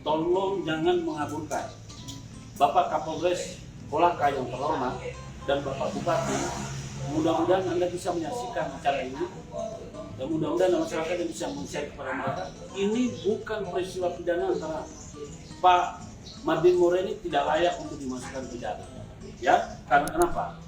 tolong jangan mengaburkan. Bapak Kapolres Kolaka yang terhormat dan Bapak Bupati, mudah-mudahan Anda bisa menyaksikan acara ini dan mudah-mudahan masyarakat yang bisa men-share kepada mereka. Ini bukan peristiwa pidana antara Pak Mardin More ini tidak layak untuk dimasukkan penjara. Ya, karena kenapa?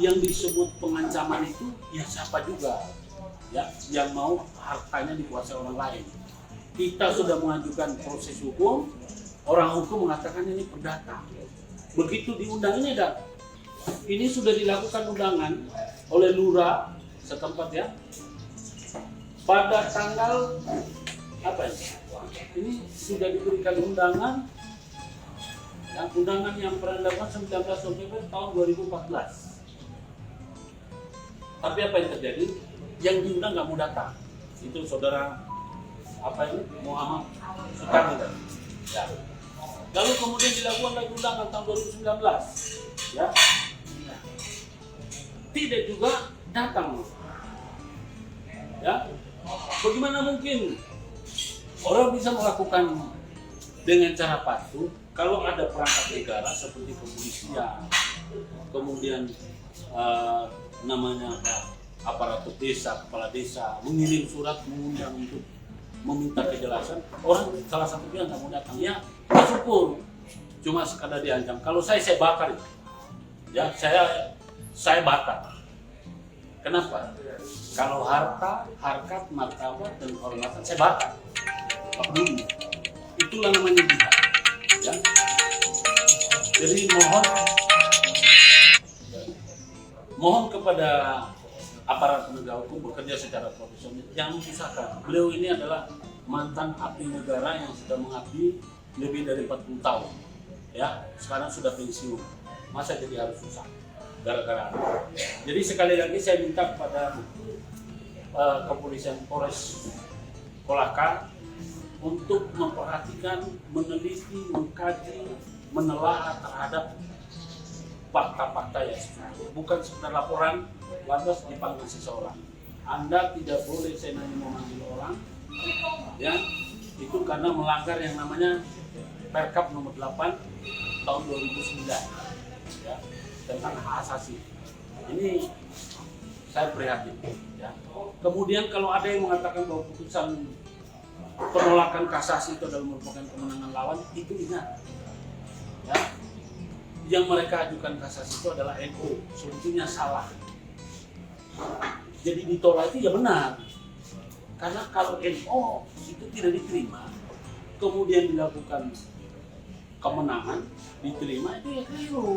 Yang disebut pengancaman itu ya siapa juga ya yang mau hartanya dikuasai orang lain. Kita sudah mengajukan proses hukum, orang hukum mengatakan ini perdata. Begitu diundang ini ini sudah dilakukan undangan oleh lurah setempat ya. Pada tanggal apa ini? Ini sudah diberikan undangan. Undangan yang pernah dilakukan 19 November tahun 2014. Tapi apa yang terjadi? Yang diundang nggak mau datang. Itu saudara Muhammad Soekarno. Ya. Lalu kemudian dilakukan lagi undangan tahun 2019. Ya. Tidak juga datang. Ya. Bagaimana mungkin orang bisa melakukan dengan cara patuh kalau ada perangkat negara seperti kepolisian, kemudian namanya aparatur desa, kepala desa mengirim surat mengundang untuk meminta kejelasan, orang salah satu dia nggak mau datang, ya syukur, cuma sekadar diancam. Kalau saya bakar, ya saya bakar. Kenapa? Kalau harta, harkat, martabat dan kehormatan saya bakar. Apa dulu? Itulah namanya jihad. Ya. Jadi mohon kepada aparat penegak hukum bekerja secara profesional, jangan memisahkan. Beliau ini adalah mantan abdi negara yang sudah mengabdi lebih dari 40 tahun. Ya, sekarang sudah pensiun. Masa jadi harus susah gara-gara. Jadi sekali lagi saya minta kepada kepolisian Polres Kolaka untuk memperhatikan, meneliti, mengkaji, menelaah terhadap fakta-fakta yang sebenarnya. Bukan sekedar laporan lantas dipanggil seseorang. Anda tidak boleh senangnya memanggil orang, ya itu karena melanggar yang namanya Perkap nomor 8 tahun 2009, ya, tentang hak asasi. Ini saya prihatin. Ya. Kemudian kalau ada yang mengatakan bahwa putusan penolakan kasasi itu adalah merupakan kemenangan lawan, itu ingat. Ya. Yang mereka ajukan kasasi itu adalah NU, sebetulnya salah. Jadi ditolak itu ya benar. Karena kalau NU itu tidak diterima, kemudian dilakukan kemenangan, diterima, itu ya keliru.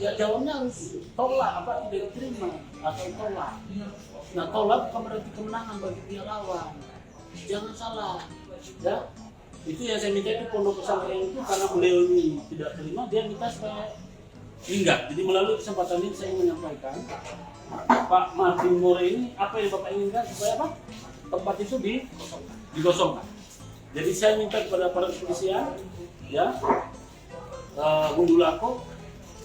Ya jawabnya harus tolak, apa tidak diterima atau tolak. Nah tolak bukan berarti kemenangan bagi pihak lawan. Jangan salah. Ya. Itu yang saya minta itu pondok pesantren itu karena beliau ini tidak terima, dia minta supaya minggat. Jadi melalui kesempatan ini saya menyampaikan Pak Mardin More ini apa yang Bapak inginkan supaya apa? Tempat itu digosongkan. Jadi saya minta kepada para kepolisian, ya, Gundulako,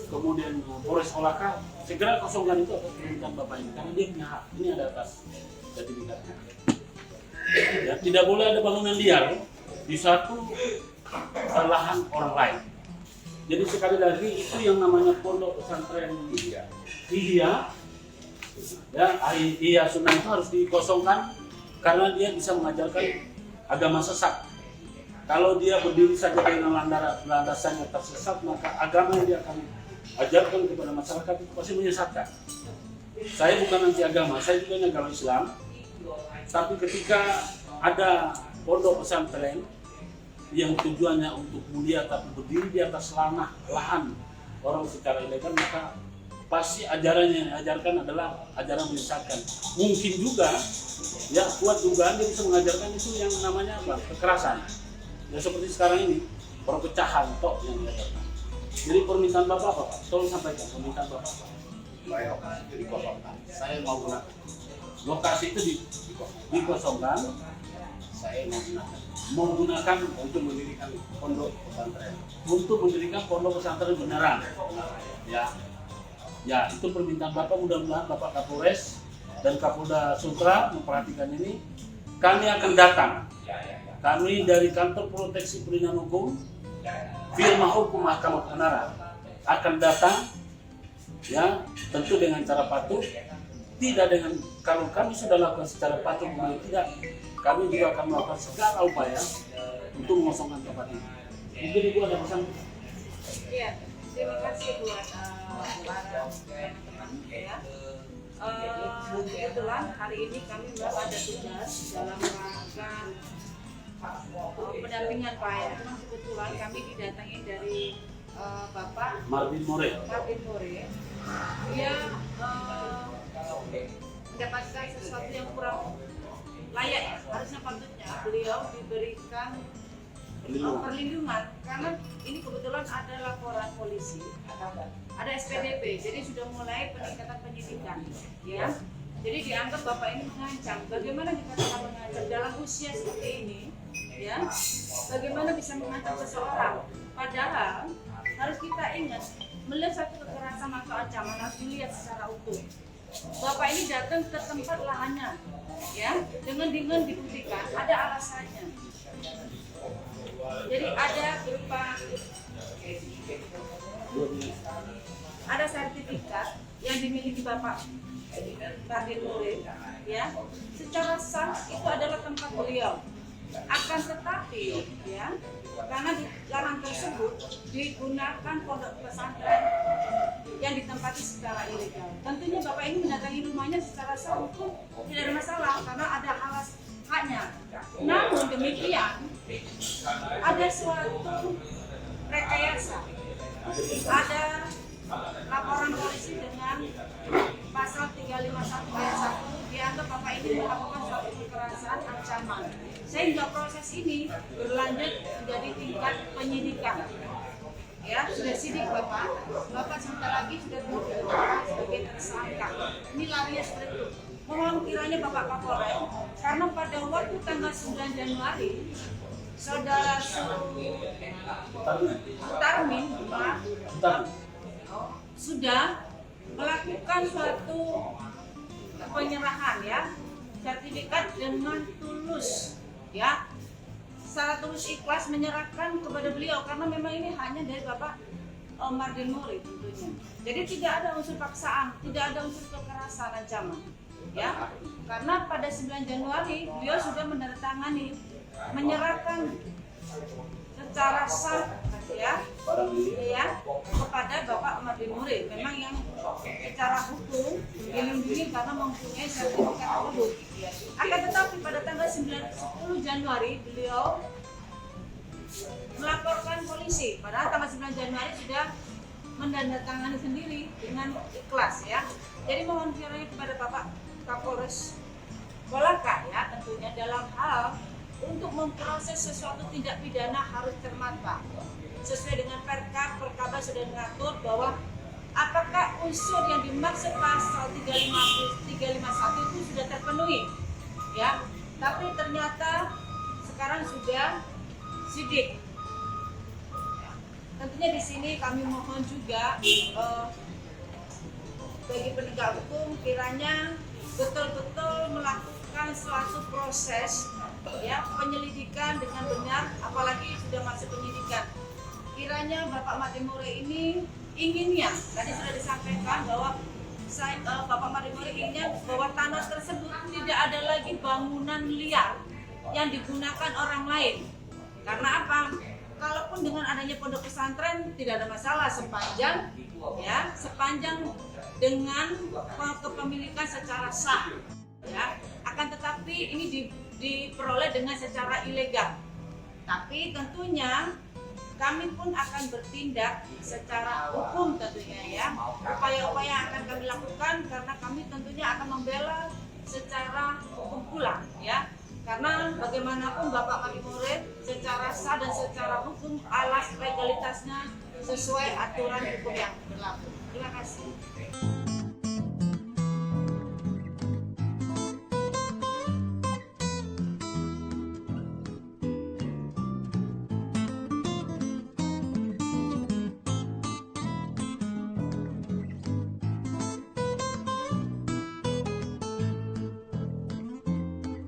kemudian Polres Kolaka segera kosongkan itu atas permintaan Bapak ini karena dia punya hak. Ini ada atas sertifikatnya. Ya, tidak boleh ada bangunan liar di satu lahan orang lain. Jadi sekali lagi itu yang namanya pondok pesantren Ihya, ya, Ihya Sunnah itu harus dikosongkan karena dia bisa mengajarkan agama sesat. Kalau dia berdiri saja dengan landasannya tersesat, maka agama yang dia akan ajarkan kepada masyarakat itu pasti menyesatkan. Saya bukan anti agama, saya juga agama Islam. Tapi ketika ada pondok pesantren yang tujuannya untuk mulia tapi berdiri di atas lahan orang secara ilegal, maka pasti ajaran yang diajarkan adalah ajaran menyesatkan. Mungkin juga ya kuat dugaan dia bisa mengajarkan itu yang namanya apa? Kekerasan. Ya seperti sekarang ini perpecahan tok yang diajarkan. Jadi permintaan Bapak apa Pak? Tolong sampaikan permintaan Bapak. Baik, dikosongkan. Saya mau gunakan lokasi itu dikosongkan. Saya mau gunakan untuk mendirikan pondok pesantren. Untuk mendirikan pondok pesantren beneran. Ya, itu permintaan Bapak. Mudah-mudahan Bapak Kapolres dan Kapolda Sutra memperhatikan ini. Kami akan datang kami dari Kantor Proteksi Perlindungan Hukum, firma hukum Mahkamah Keonaran akan datang, ya tentu dengan cara patuh, tidak dengan kalau kami sudah lakukan secara patuh kembali tidak, kami juga akan melakukan segala upaya untuk mengosongkan tempat ini. Mungkin Ibu ada pesan? Iya, terima kasih buat para teman-teman ya. Kebetulan hari ini kami memang ada tugas dalam rangka pendampingan Pak ya. Kebetulan kami didatangi dari Bapak Martin More. Dia mendapatkan sesuatu yang kurang layak ya. Harusnya patutnya beliau diberikan perlindungan karena ini kebetulan ada laporan polisi, ada SPDP, jadi sudah mulai peningkatan penyidikan ya. Jadi dianggap Bapak ini mengancam. Bagaimana dikatakan mengancam dalam usia seperti ini ya? Bagaimana bisa mengancam seseorang? Padahal harus kita ingat, melihat satu kekerasan atau ancaman harus dilihat secara utuh. Bapak ini datang ke tempat lahannya ya, dengan dibuktikan ada alasannya. Jadi ada berupa ada sertifikat yang dimiliki Bapak Martin More ya, secara sah itu adalah tempat beliau. Akan tetapi ya, karena di lahan tersebut digunakan pondok pesantren yang ditempati secara ilegal. Tentunya Bapak ini mendatangi rumahnya secara sah hukum tidak ada masalah karena ada alas haknya. Namun demikian ada suatu rekayasa, ada laporan polisi dengan pasal 351 ayat 1 dianggap Bapak ini melakukan suatu kekerasan ancaman, sehingga proses ini berlanjut menjadi tingkat penyidikan ya. Sudah sidik Bapak sebentar lagi sudah ditetapkan sebagai tersangka. Ini larinya seperti itu. Mohon kiranya Bapak Kapolres, karena pada waktu tanggal 9 Januari Saudara Tarmin sudah melakukan suatu penyerahan ya, sertifikat dengan tulus ya, secara tulus ikhlas menyerahkan kepada beliau karena memang ini hanya dari Bapak Martin More tentunya. Jadi tidak ada unsur paksaan, tidak ada unsur kekerasan ancaman ya, karena pada 9 Januari beliau sudah menandatangani menyerahkan secara sah ya kepada Bapak Martin More, memang yang secara hukum dilindungi karena mempunyai sertifikat tersebut. Akan tetapi pada tanggal 10 Januari beliau melaporkan polisi, padahal tanggal 9 Januari sudah menandatangani sendiri dengan ikhlas ya. Jadi mohon kiranya kepada Bapak Kapolres Kolaka ya, tentunya dalam hal untuk memproses sesuatu tindak pidana harus cermat Pak. Sesuai dengan Perkaba sudah mengatur bahwa apakah unsur yang dimaksud pasal 351 itu sudah terpenuhi ya. Tapi ternyata sekarang sudah sidik. Tentunya di sini kami mohon juga bagi penegak hukum kiranya betul-betul melakukan suatu proses ya, penyelidikan dengan benar, apalagi sudah masuk penyidikan. Kiranya Bapak Martin More ini inginnya, tadi sudah disampaikan bahwa Bapak Martin More inginnya bahwa tanah tersebut tidak ada lagi bangunan liar yang digunakan orang lain. Karena apa? Kalaupun dengan adanya pondok pesantren tidak ada masalah sepanjang dengan kepemilikan secara sah ya. Akan tetapi ini diperoleh dengan secara ilegal. Tapi tentunya kami pun akan bertindak secara hukum tentunya ya. Upaya-upaya yang akan kami lakukan karena kami tentunya akan membela secara hukum pula ya. Karena bagaimanapun Bapak Martin More secara sah dan secara hukum alas legalitasnya sesuai aturan hukum yang berlaku. Terima kasih.